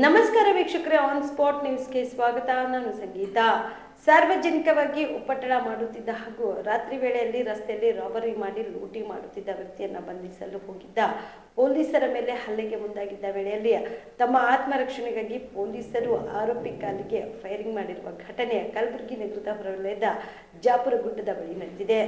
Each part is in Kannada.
ನಮಸ್ಕಾರ ವೀಕ್ಷಕರೇ, ಆನ್ ಸ್ಪಾಟ್ ನ್ಯೂಸ್ಗೆ ಸ್ವಾಗತ. ನಾನು ಸಂಗೀತ. ಸಾರ್ವಜನಿಕವಾಗಿ ಉಪಟಳ ಮಾಡುತ್ತಿದ್ದ ಹಾಗೂ ರಾತ್ರಿ ವೇಳೆಯಲ್ಲಿ ರಸ್ತೆಯಲ್ಲಿ ರಾಬರಿ ಮಾಡಿ ಲೂಟಿ ಮಾಡುತ್ತಿದ್ದ ವ್ಯಕ್ತಿಯನ್ನು ಬಂಧಿಸಲು ಹೋಗಿದ್ದ ಪೊಲೀಸರ ಮೇಲೆ ಹಲ್ಲೆಗೆ ಮುಂದಾಗಿದ್ದ ವೇಳೆಯಲ್ಲಿ ತಮ್ಮ ಆತ್ಮರಕ್ಷಣೆಗಾಗಿ ಪೊಲೀಸರು ಆರೋಪಿ ಕಾಲಿಗೆ ಫೈರಿಂಗ್ ಮಾಡಿರುವ ಘಟನೆ ಕಲಬುರಗಿ ನಗರದ ಹೊರವಲಯದ ಜಾಪುರ ಗುಡ್ಡದ ಬಳಿ ನಡೆದಿದೆ.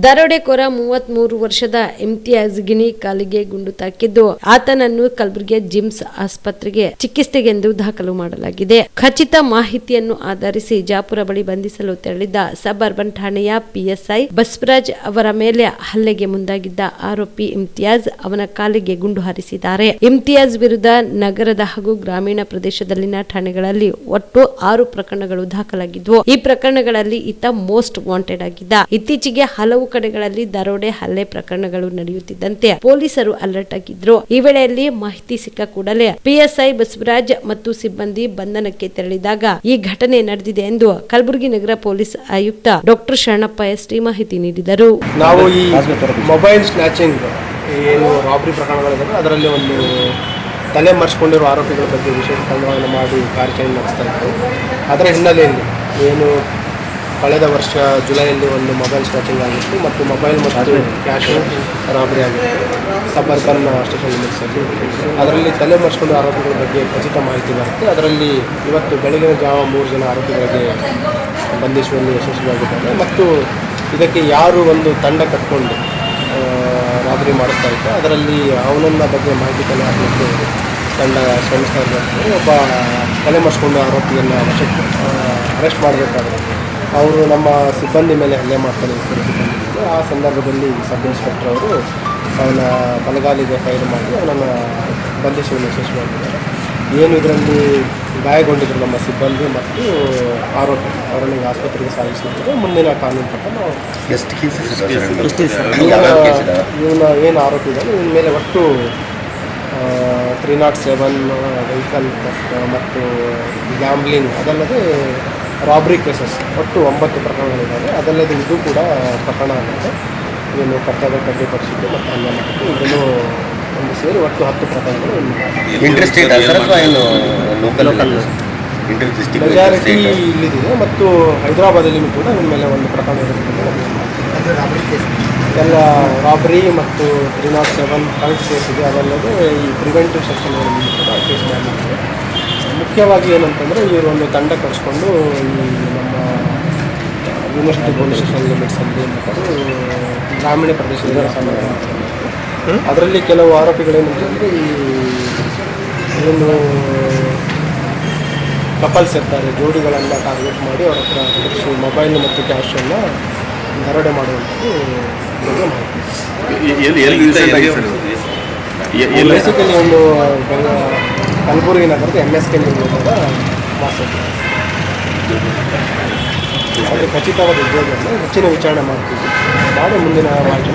ದರೋಡೆಕೋರ 33 ವರ್ಷದ ಇಮ್ತಿಯಾಜ್ ಗಿಣಿ ಕಾಲಿಗೆ ಗುಂಡು ತಾಕಿದ್ದು ಆತನನ್ನು ಕಲಬುರಗಿಯ ಜಿಮ್ಸ್ ಆಸ್ಪತ್ರೆಗೆ ಚಿಕಿತ್ಸೆಗೆಂದು ದಾಖಲು ಮಾಡಲಾಗಿದೆ. ಖಚಿತ ಮಾಹಿತಿಯನ್ನು ಆಧರಿಸಿ ಜಾಪುರ ಬಳಿ ಬಂಧಿಸಲು ತೆರಳಿದ್ದ ಸಬ್ ಅರ್ಬನ್ ಠಾಣೆಯ ಪಿಎಸ್ಐ ಬಸವರಾಜ್ ಅವರ ಮೇಲೆ ಹಲ್ಲೆಗೆ ಮುಂದಾಗಿದ್ದ ಆರೋಪಿ ಇಮ್ತಿಯಾಜ್ ಅವನ ಕಾಲಿಗೆ ಗುಂಡು ಹಾರಿಸಿದ್ದಾರೆ. ಇಮ್ತಿಯಾಜ್ ವಿರುದ್ಧ ನಗರದ ಹಾಗೂ ಗ್ರಾಮೀಣ ಪ್ರದೇಶದಲ್ಲಿನ ಠಾಣೆಗಳಲ್ಲಿ ಒಟ್ಟು 6 ಪ್ರಕರಣಗಳು ದಾಖಲಾಗಿದ್ವು. ಈ ಪ್ರಕರಣಗಳಲ್ಲಿ ಈತ ಮೋಸ್ಟ್ ವಾಂಟೆಡ್ ಆಗಿದ್ದ. ಇತ್ತೀಚೆಗೆ ಹಲವು ಕಡೆಗಳಲ್ಲಿ ದರೋಡೆ ಹಲ್ಲೆ ಪ್ರಕರಣಗಳು ನಡೆಯುತ್ತಿದ್ದಂತೆ ಪೊಲೀಸರು ಅಲರ್ಟ್ ಆಗಿದ್ರು. ಈ ವೇಳೆಯಲ್ಲಿ ಮಾಹಿತಿ ಸಿಕ್ಕ ಕೂಡಲೇ ಪಿಎಸ್ಐ ಬಸವರಾಜ್ ಮತ್ತು ಸಿಬ್ಬಂದಿ ಬಂಧನಕ್ಕೆ ತೆರಳಿದಾಗ ಈ ಘಟನೆ ನಡೆದಿದೆ ಎಂದು ಕಲಬುರಗಿ ನಗರ ಪೊಲೀಸ್ ಆಯುಕ್ತ ಡಾಕ್ಟರ್ ಶರಣಪ್ಪ ಎಸ್ಟಿ ಮಾಹಿತಿ ನೀಡಿದರು. ನಾವು ಈ ಮೊಬೈಲ್ ಸ್ನ್ಯಾಚಿಂಗ್ ಏನು ರಾಬರಿ ಪ್ರಕರಣಗಳಿದೆ ಅದರಲ್ಲಿ ಒಂದು ತಲೆ ಮರೆಸಿಕೊಂಡಿರುವ ಆರೋಪಿಗಳ ಬಗ್ಗೆ ವಿಶೇಷ ತಂಡವನ್ನು ಮಾಡಿ ಕಾರ್ಯಾಚರಣೆ ನಡೆಸ್ತಾ ಇತ್ತು. ಅದರ ಹಿನ್ನೆಲೆಯಲ್ಲಿ ಏನು ಕಳೆದ ವರ್ಷ ಜುಲೈಯಲ್ಲಿ ಒಂದು ಮೊಬೈಲ್ ಸ್ನ್ಯಾಚಿಂಗ್ ಆಗಿತ್ತು ಮತ್ತು ಮೊಬೈಲ್ ಮತ್ತು ಕ್ಯಾಶ್ ರಾಬರಿ ಆಗಿತ್ತು ಸಬ್ ಅರ್ಬನ್ ಸ್ಟೇಷನ್ ಲಿಮಿಟ್ಸಲ್ಲಿ. ಅದರಲ್ಲಿ ತಲೆ ಮರೆಸಿಕೊಂಡ ಆರೋಪಿಗಳ ಬಗ್ಗೆ ಖಚಿತ ಮಾಹಿತಿ ಬರುತ್ತೆ. ಅದರಲ್ಲಿ ಇವತ್ತು ಬೆಳಗಿನ ಜಾವ 3 ಜನ ಆರೋಪಿಗಳಿಗೆ ಬಂಧಿಸುವಲ್ಲಿ ಯಶಸ್ವಿಯಾಗಿದ್ದಾರೆ ಮತ್ತು ಇದಕ್ಕೆ ಯಾರು ಒಂದು ತಂಡ ಕಟ್ಕೊಂಡು ರಾಬರಿ ಮಾಡಿಸ್ತಾ ಇತ್ತು ಅದರಲ್ಲಿ ಅವನನ್ನ ಬಗ್ಗೆ ಮಾಹಿತಿ ಕಲೆ ಹಾಕಲಿಕ್ಕೆ ತಂಡ ಶ್ರಮಿಸ್ತಾ ಇದ್ದಾರೆ. ಒಬ್ಬ ತಲೆ ಮರೆಸಿಕೊಂಡ ಆರೋಪಿಯನ್ನು ಅರೆಸ್ಟ್ ಮಾಡಬೇಕಾದ್ರೆ ಅವರು ನಮ್ಮ ಸಿಬ್ಬಂದಿ ಮೇಲೆ ಹಲ್ಲೆ ಮಾಡ್ತಾರೆ. ಆ ಸಂದರ್ಭದಲ್ಲಿ ಸಬ್ ಇನ್ಸ್ಪೆಕ್ಟರ್ ಅವರು ಅವನ ಬಲಗಾಲಿಗೆ ಫೈರ್ ಮಾಡಿ ಅವನನ್ನು ಬಂಧಿಸುವಲ್ಲಿ ಯಶಸ್ವಿಯಾಗಿದ್ದಾರೆ. ಏನು ಇದರಲ್ಲಿ ಗಾಯಗೊಂಡಿದ್ದರು ನಮ್ಮ ಸಿಬ್ಬಂದಿ ಮತ್ತು ಆರೋಪಿ ಅವರನ್ನು ಆಸ್ಪತ್ರೆಗೆ ಸಾಗಿಸಲಾಗಿದೆ. ಮುಂದಿನ ಕಾನೂನು ಪ್ರಕಾರ ಇವನ ಏನು ಆರೋಪಿ ಇದ್ದಾನೆ ಇವನ ಮೇಲೆ ಒಟ್ಟು 307 ವೆಹಿಕಲ್ ಮತ್ತು ಗ್ಯಾಂಬ್ಲಿಂಗ್ ಅದಲ್ಲದೆ ರಾಬರಿ ಕೇಸಸ್ ಒಟ್ಟು 9 ಪ್ರಕರಣಗಳಿದ್ದಾವೆ. ಅದಲ್ಲದೆ ಇದು ಕೂಡ ಪ್ರಕರಣ ಆಗುತ್ತೆ. ಏನು ಕರ್ತವ್ಯ ಕಡ್ಡಿಪಡಿಸಿದ್ದು ಮತ್ತು ಹಲ್ಲೆ ಮಾಡಿದ್ದು ಇದನ್ನು ಒಂದು ಸೇರಿ ಒಟ್ಟು 10 ಪ್ರಕರಣಗಳು. ಮೆಜಾರಿಟಿ ಇಲ್ಲಿದೆ ಮತ್ತು ಹೈದರಾಬಾದಲ್ಲಿಯೂ ಕೂಡ ನಿಮ್ಮ ಮೇಲೆ ಒಂದು ಪ್ರಕರಣ ಇರುತ್ತೆ. ಎಲ್ಲ ರಾಬರಿ ಮತ್ತು 307 ಥರ್ಡ್ ಕೇಸ್ ಇದೆ. ಅದಲ್ಲದೆ ಈ ಪ್ರಿವೆಂಟಿವ್ ಸೆಕ್ಷನ್ಗಳಲ್ಲಿ ಕೂಡ ಕೇಸ್ ಮಾಡಲಿಕ್ಕೆ ಮುಖ್ಯವಾಗಿ ಏನಂತಂದರೆ ಇವರು ಒಂದು ತಂಡ ಕಳಿಸ್ಕೊಂಡು ಈ ನಮ್ಮ ಯೂನಿವರ್ಸಿಟಿ ಪೊಲೀಸ್ ಸ್ಟೇಷನ್ ಲಿಮಿಟ್ಸಲ್ಲಿ ಮತ್ತು ಗ್ರಾಮೀಣ ಪ್ರದೇಶದಲ್ಲಿ ಅದರಲ್ಲಿ ಕೆಲವು ಆರೋಪಿಗಳೇನಂತಂದರೆ ಈ ಏನು ಕಪಲ್ಸ್ ಇರ್ತಾರೆ ಜೋಡಿಗಳನ್ನು ಟಾರ್ಗೆಟ್ ಮಾಡಿ ಅವ್ರ ಹತ್ರ ಮೊಬೈಲ್ ಮತ್ತು ಕ್ಯಾಶನ್ನು ದರೋಡೆ ಮಾಡುವಂಥದ್ದು ಬೇಸಿಕಲಿ ಒಂದು ಕಲಬುರಗಿ ನಗರದ MSK ನಿರ್ಮಾಣದ ಮಾಸಕ್ಕೆ ಅದು ಖಚಿತವಾದ ಉದ್ಯೋಗವನ್ನು ಹೆಚ್ಚಿನ ವಿಚಾರಣೆ ಮಾಡ್ತೀವಿ ಮಾಡಿ ಮುಂದಿನ ಮಾಹಿತಿ.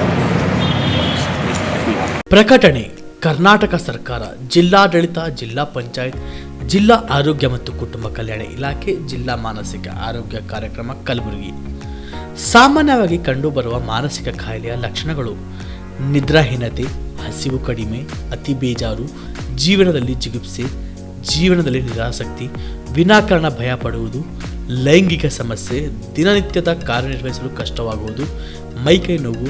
ಪ್ರಕಟಣೆ: ಕರ್ನಾಟಕ ಸರ್ಕಾರ, ಜಿಲ್ಲಾಡಳಿತ, ಜಿಲ್ಲಾ ಪಂಚಾಯತ್, ಜಿಲ್ಲಾ ಆರೋಗ್ಯ ಮತ್ತು ಕುಟುಂಬ ಕಲ್ಯಾಣ ಇಲಾಖೆ, ಜಿಲ್ಲಾ ಮಾನಸಿಕ ಆರೋಗ್ಯ ಕಾರ್ಯಕ್ರಮ ಕಲಬುರಗಿ. ಸಾಮಾನ್ಯವಾಗಿ ಕಂಡುಬರುವ ಮಾನಸಿಕ ಕಾಯಿಲೆಯ ಲಕ್ಷಣಗಳು: ನಿದ್ರಾಹೀನತೆ, ಹಸಿವು ಕಡಿಮೆ, ಅತಿ ಬೇಜಾರು, ಜೀವನದಲ್ಲಿ ಜಿಗುಪ್ಸೆ, ಜೀವನದಲ್ಲಿ ನಿರಾಸಕ್ತಿ, ವಿನಾಕಾರಣ ಭಯ ಪಡುವುದು, ಲೈಂಗಿಕ ಸಮಸ್ಯೆ, ದಿನನಿತ್ಯದ ಕಾರ್ಯನಿರ್ವಹಿಸಲು ಕಷ್ಟವಾಗುವುದು, ಮೈಕೈ ನೋವು,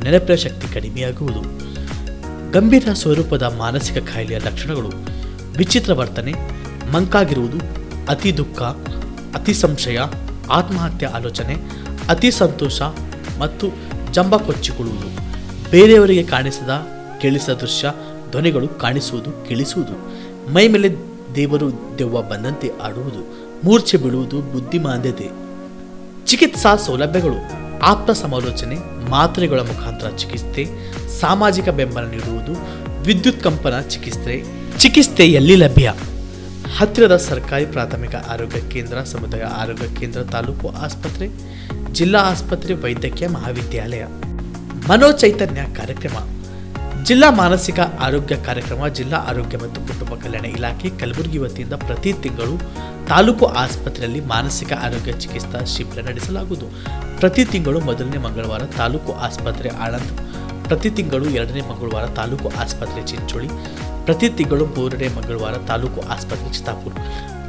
ನೆನಪಿನ ಶಕ್ತಿ ಕಡಿಮೆಯಾಗುವುದು. ಗಂಭೀರ ಸ್ವರೂಪದ ಮಾನಸಿಕ ಕಾಯಿಲೆಯ ಲಕ್ಷಣಗಳು: ವಿಚಿತ್ರ ವರ್ತನೆ, ಮಂಕಾಗಿರುವುದು, ಅತಿ ದುಃಖ, ಅತಿ ಸಂಶಯ, ಆತ್ಮಹತ್ಯೆ ಆಲೋಚನೆ, ಅತಿ ಸಂತೋಷ ಮತ್ತು ಜಂಬ ಕೊಚ್ಚಿಕೊಳ್ಳುವುದು, ಬೇರೆಯವರಿಗೆ ಕಾಣಿಸದ ಕೇಳಿಸದ ದೃಶ್ಯ, ಧ್ವನಿಗಳು ಕಾಣಿಸುವುದು, ಕೇಳಿಸುವುದು, ಮೈ ಮೇಲೆ ದೇವರು ದೆವ್ವ ಬಂದಂತೆ ಆಡುವುದು, ಮೂರ್ಛೆ ಬೀಳುವುದು, ಬುದ್ಧಿಮಾಂದ್ಯತೆ. ಚಿಕಿತ್ಸಾ ಸೌಲಭ್ಯಗಳು: ಆಪ್ತ ಸಮಾಲೋಚನೆ, ಮಾತ್ರೆಗಳ ಮುಖಾಂತರ ಚಿಕಿತ್ಸೆ, ಸಾಮಾಜಿಕ ಬೆಂಬಲ ನೀಡುವುದು, ವಿದ್ಯುತ್ ಕಂಪನ ಚಿಕಿತ್ಸೆ ಎಲ್ಲಿ ಲಭ್ಯ? ಹತ್ತಿರದ ಸರ್ಕಾರಿ ಪ್ರಾಥಮಿಕ ಆರೋಗ್ಯ ಕೇಂದ್ರ, ಸಮುದಾಯ ಆರೋಗ್ಯ ಕೇಂದ್ರ, ತಾಲೂಕು ಆಸ್ಪತ್ರೆ, ಜಿಲ್ಲಾ ಆಸ್ಪತ್ರೆ, ವೈದ್ಯಕೀಯ ಮಹಾವಿದ್ಯಾಲಯ. ಮನೋಚೈತನ್ಯ ಕಾರ್ಯಕ್ರಮ: ಜಿಲ್ಲಾ ಮಾನಸಿಕ ಆರೋಗ್ಯ ಕಾರ್ಯಕ್ರಮ ಜಿಲ್ಲಾ ಆರೋಗ್ಯ ಮತ್ತು ಕುಟುಂಬ ಕಲ್ಯಾಣ ಇಲಾಖೆ ಕಲಬುರಗಿ ವತಿಯಿಂದ ಪ್ರತಿ ತಿಂಗಳು ತಾಲೂಕು ಆಸ್ಪತ್ರೆಯಲ್ಲಿ ಮಾನಸಿಕ ಆರೋಗ್ಯ ಚಿಕಿತ್ಸಾ ಶಿಬಿರ ನಡೆಸಲಾಗುವುದು. ಪ್ರತಿ ತಿಂಗಳು ಮೊದಲನೇ ಮಂಗಳವಾರ ತಾಲೂಕು ಆಸ್ಪತ್ರೆ ಆನಂದ್ ಪ್ರತಿ ತಿಂಗಳು 2ನೇ ಮಂಗಳವಾರ ತಾಲೂಕು ಆಸ್ಪತ್ರೆ ಚಿಂಚೋಳಿ, ಪ್ರತಿ ತಿಂಗಳು 3ನೇ ಮಂಗಳವಾರ ತಾಲೂಕು ಆಸ್ಪತ್ರೆ ಚಿತ್ತಾಪುರ,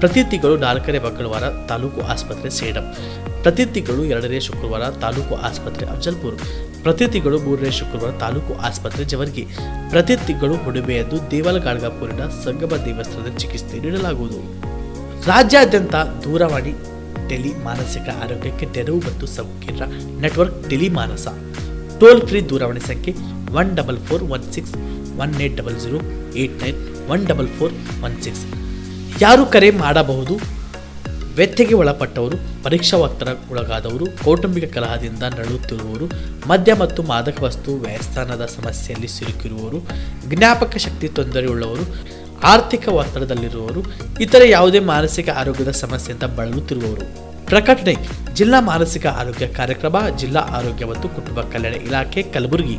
ಪ್ರತಿ ತಿಂಗಳು 4ನೇ ಮಂಗಳವಾರ ತಾಲೂಕು ಆಸ್ಪತ್ರೆ ಸೇಡಂ, ಪ್ರತಿ ತಿಂಗಳು 2ನೇ ಶುಕ್ರವಾರ ತಾಲೂಕು ಆಸ್ಪತ್ರೆ ಅಫಜಲ್ಪುರ, ಪ್ರತಿ ತಿಂಗಳು 3ನೇ ಶುಕ್ರವಾರ ತಾಲೂಕು ಆಸ್ಪತ್ರೆ ಜವರ್ಗಿ, ಪ್ರತಿ ತಿಂಗಳು ಹುಡುಬೆಯದ್ದು ದೇವಲಗಾಡ್ಗಾಪುರಿನ ಸಂಗಮ ದೇವಸ್ಥಾನದ ಚಿಕಿತ್ಸೆ ನೀಡಲಾಗುವುದು. ರಾಜ್ಯಾದ್ಯಂತ ದೂರವಾಣಿ ಟೆಲಿ ಮಾನಸಿಕ ಆರೋಗ್ಯಕ್ಕೆ ನೆರವು ಮತ್ತು ಸಂಕೀರ್ಣ ನೆಟ್ವರ್ಕ್ ಟೆಲಿ ಮಾನಸ. ಟೋಲ್ ಫ್ರೀ ದೂರವಾಣಿ ಸಂಖ್ಯೆ 1441618089144416. ಯಾರು ಕರೆ ಮಾಡಬಹುದು? ವ್ಯಥೆಗೆ ಒಳಪಟ್ಟವರು, ಪರೀಕ್ಷಾ ಒತ್ತಡಕ್ಕೊಳಗಾದವರು, ಕೌಟುಂಬಿಕ ಕಲಹದಿಂದ ನರಳುತ್ತಿರುವವರು, ಮದ್ಯ ಮತ್ತು ಮಾದಕ ವಸ್ತು ವ್ಯಸನದ ಸಮಸ್ಯೆಯಲ್ಲಿ ಸಿಲುಕಿರುವವರು, ಜ್ಞಾಪಕ ಶಕ್ತಿ ತೊಂದರೆಯುಳ್ಳವರು, ಆರ್ಥಿಕ ಒತ್ತಡದಲ್ಲಿರುವವರು, ಇತರೆ ಯಾವುದೇ ಮಾನಸಿಕ ಆರೋಗ್ಯದ ಸಮಸ್ಯೆಯಿಂದ ಬಳಲುತ್ತಿರುವವರು. ಪ್ರಕಟಣೆ: ಜಿಲ್ಲಾ ಮಾನಸಿಕ ಆರೋಗ್ಯ ಕಾರ್ಯಕ್ರಮ, ಜಿಲ್ಲಾ ಆರೋಗ್ಯ ಮತ್ತು ಕುಟುಂಬ ಕಲ್ಯಾಣ ಇಲಾಖೆ, ಕಲಬುರಗಿ.